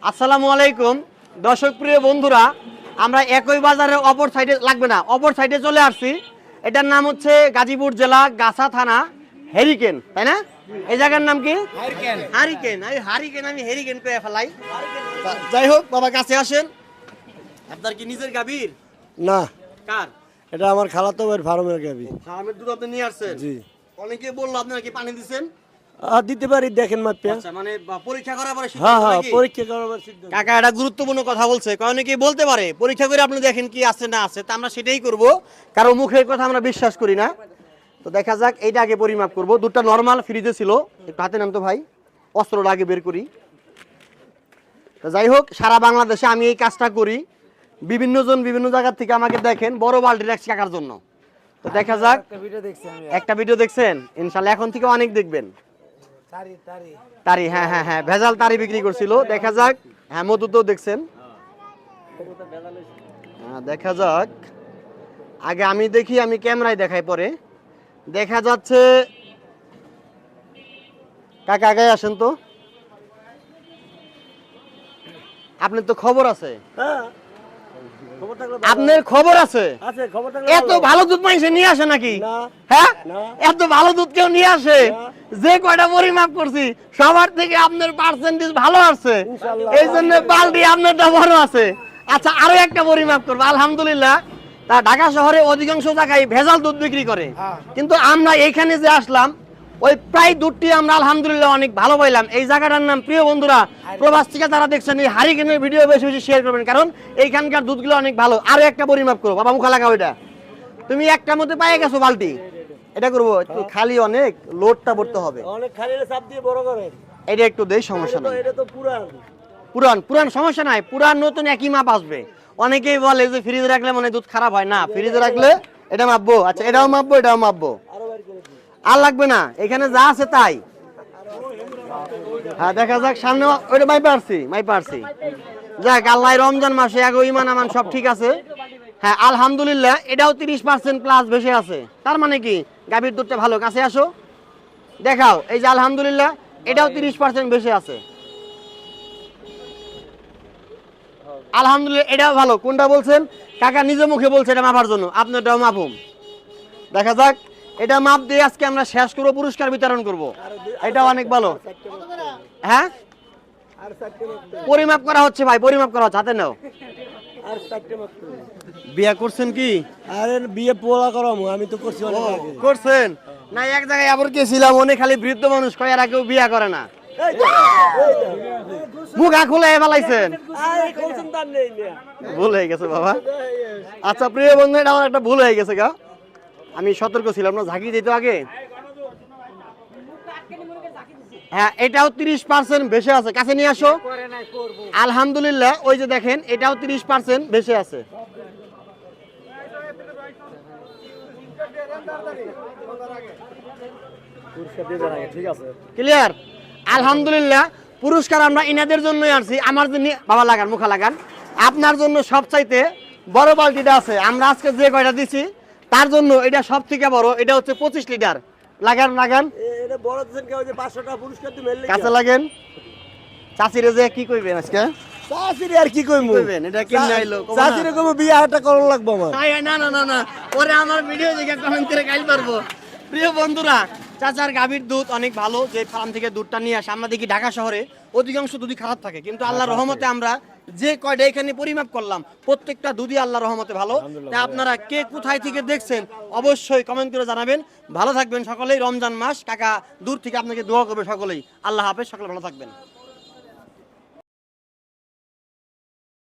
আসসালামু আলাইকুম দর্শক প্রিয় বন্ধুরা, আমরা একই বাজারে অপর সাইডে লাগবে না, অপর সাইডে চলে আসছি। এটার নাম হচ্ছে গাজীপুর জেলা গাছা থানা হেরিকেন, তাই না? এই জায়গার নাম কি? হারিকেন। হারিকেন, আমি হেরিকেন পেয়ে ফেলাই। যাই হোক বাবা, কাছে আসেন। আপনার কি নিজের গাভীর? না, কার? এটা আমার খালাতো ভাইয়ের ফার্মের গাবি। ফার্মের দুধ আপনি নিয়ে আসছেন? জি। অনেকে বললো আপনারা কি পানি দিচ্ছেন? দিতে পারি, দেখেন মাপে। আচ্ছা, মানে পরীক্ষা করার পরে হ্যাঁ সিদ্ধান্ত হ্যাঁ, নাকি? পরীক্ষা করার সিদ্ধান্ত। কাকা একটা গুরুত্বপূর্ণ কথা বলছে, কারণ কি বলতে পারে পরীক্ষা করে আপনি দেখেন কি আছে না আছে, তা আমরা সেটাই করব। কারণ মুখের কথা আমরা বিশ্বাস করি না। তো দেখা যাক, এইটা আগে পরিমাপ করব। দুধটা নরমাল ফ্রিজে ছিল, একটু হাতে নাম তো ভাই, অস্ত্রটা আগে বের করি। তো যাই হোক, সারা বাংলাদেশে আমি এই কাজটা করি। বিভিন্ন জন বিভিন্ন জায়গা থেকে আমাকে দেখেন, বড় বালতি রাখছি কাকার জন্য। তো দেখা যাক, একটা ভিডিও দেখছেন, ইনশাল্লাহ এখন থেকে অনেক দেখবেন। তারি, হ্যাঁ হ্যাঁ হ্যাঁ, ভেজাল তারি বিক্রি করছিল। দেখা যাক, হ্যাঁ মধু তো দেখছেন। দেখা যাক, আগে আমি দেখি, আমি ক্যামেরায় দেখাই পরে। দেখা যাচ্ছে কাকা আগে আসেন তো, আপনার তো খবর আছে। হ্যাঁ, আপনার খবর আছে, আছে খবর থাকলে এত ভালো দুধ মানুষে নিয়ে আসে নাকি? না। হ্যাঁ, না। এত ভালো দুধ কেউ নিয়ে আসে? না। যে কয়টা পরিমাপ করছি সবার থেকে আপনার পার্সেন্টেজ ভালো আসছে, ইনশাআল্লাহ। এই জন্য বালতি আপনারটা বড় আছে। আচ্ছা, আরো একটা পরিমাপ করবো, আলহামদুলিল্লাহ। তা ঢাকা শহরে অধিকাংশ জায়গায় ভেজাল দুধ বিক্রি করে, কিন্তু আমরা এইখানে যে আসলাম, ওই প্রায় দুধটি আমরা আলহামদুলিল্লাহ অনেক ভালো পাইলাম। এই জায়গাটার নাম, প্রিয় বন্ধুরা প্রবাস থেকে যারা দেখছেন, এই হারিকেনের ভিডিও বেশি বেশি শেয়ার করবেন, কারণ এইখানকার দুধগুলো অনেক ভালো। আরো একটা পরিমাপ করবো, বাবা মুখা লাগাও। এটা তুমি একটার মধ্যে পাই গেছো বালতি, এটা করবো একটু খালি, অনেক লোডটা ভরতে হবে। অনেক খালি চাপ দিয়ে বড় করে। এটা একটু দেই, সমস্যা নাই। এটা তো পুরান। পুরান পুরান সমস্যা নাই, পুরান নতুন একই মাপ আসবে। অনেকেই বলে যে ফ্রিজে রাখলে মনে হয় দুধ খারাপ হয়, না, ফ্রিজে রাখলে এটা মাপবো। আচ্ছা, এটাও মাপবো, এটাও মাপবো, আর লাগবে না, এখানে যা আছে তাই। হ্যাঁ, দেখা যাক সামনে, ওইটা মাই পারছি। যাক, আল্লাহ রমজান মাসে আগে ইমান আমান সব ঠিক আছে। হ্যাঁ আলহামদুলিল্লাহ, এটাও 30% প্লাস বেশি আছে। তার মানে কি গাভীর দুধটা ভালো। কাছে আসো, দেখাও। এই যে আলহামদুলিল্লাহ, এটাও 30% বেশি আছে। আলহামদুলিল্লাহ, এটাও ভালো। কোনটা বলছেন? কাকা নিজে মুখে বলছে এটা মাপার জন্য, আপনারটাও মাপুম। দেখা যাক, এটা মাপ দিয়ে আজকে আমরা শেষ করবো, পুরস্কার বিতরণ করব। এটা অনেক ভালো। হ্যাঁ, পরিমাপ করা হচ্ছে ভাই, পরিমাপ করা হচ্ছে, হাতে নাও। বিয়ে করছেন কি? আরে বিয়ে পোলা করামু, আমি তো করছি অনেক ও, আগে। করছেন না? এক জায়গায় আবার গেছিলাম, অনেক খালি বৃদ্ধ মানুষ কয়, আর কেউ বিয়ে করে না। মুখা খুলে ফেলাইছেন, ভুল হয়ে গেছে বাবা। আচ্ছা প্রিয় বন্ধু, এটা আমার একটা ভুল হয়ে গেছে গা, আমি সতর্ক ছিলাম না, ঝাঁকি দিত আগে। হ্যাঁ, এটাও 30% বেশি আছে। কাছে নিয়ে আসো। আলহামদুলিল্লাহ, ওই যে দেখেন, এটাও 30% বেশি আছে। ক্লিয়ার? আলহামদুলিল্লাহ, পুরস্কার আমরা ইনাদের জন্যই আসছি। আমার জন্য বাবা লাগান, মুখা লাগান। আপনার জন্য সবচাইতে বড় বালতিটা আছে, আমরা আজকে যে কয়টা দিছি তার জন্য এটা সব থেকে বড়। এটা হচ্ছে 25 লিটার। লাগান লাগান, এটা বড় দিছেন কেউ যে 500 টাকা পুরস্কার দিবেন। কাছে লাগেন। চাচিরে যে কি কইবেন আজকে? চাচিরে আর কি কইমু? কইবেন এটা কেমনে আইলো? চাচিরে কইমু বিয়ে একটা করন লাগবে আমার। না না না না, ওরে আমার ভিডিও দেখে কমেন্ট করে গাইল পারবো। প্রিয় বন্ধুরা, চাচার গাভীর দুধ অনেক ভালো। যে ফার্ম থেকে দুধটা নিয়ে আসে, আমরা দেখি ঢাকা শহরে অধিকাংশ দুধই খারাপ থাকে, কিন্তু আল্লাহর রহমতে আমরা যে কয়টা এখানে পরিমাপ করলাম, প্রত্যেকটা দুধই আল্লাহর রহমতে ভালো। তাই আপনারা কে কোথায় থেকে দেখছেন অবশ্যই কমেন্ট করে জানাবেন। ভালো থাকবেন সকলেই। রমজান মাস, কাকা দূর থেকে আপনাকে দোয়া করবে সকলেই। আল্লাহ হাফেজ, সকলে ভালো থাকবেন।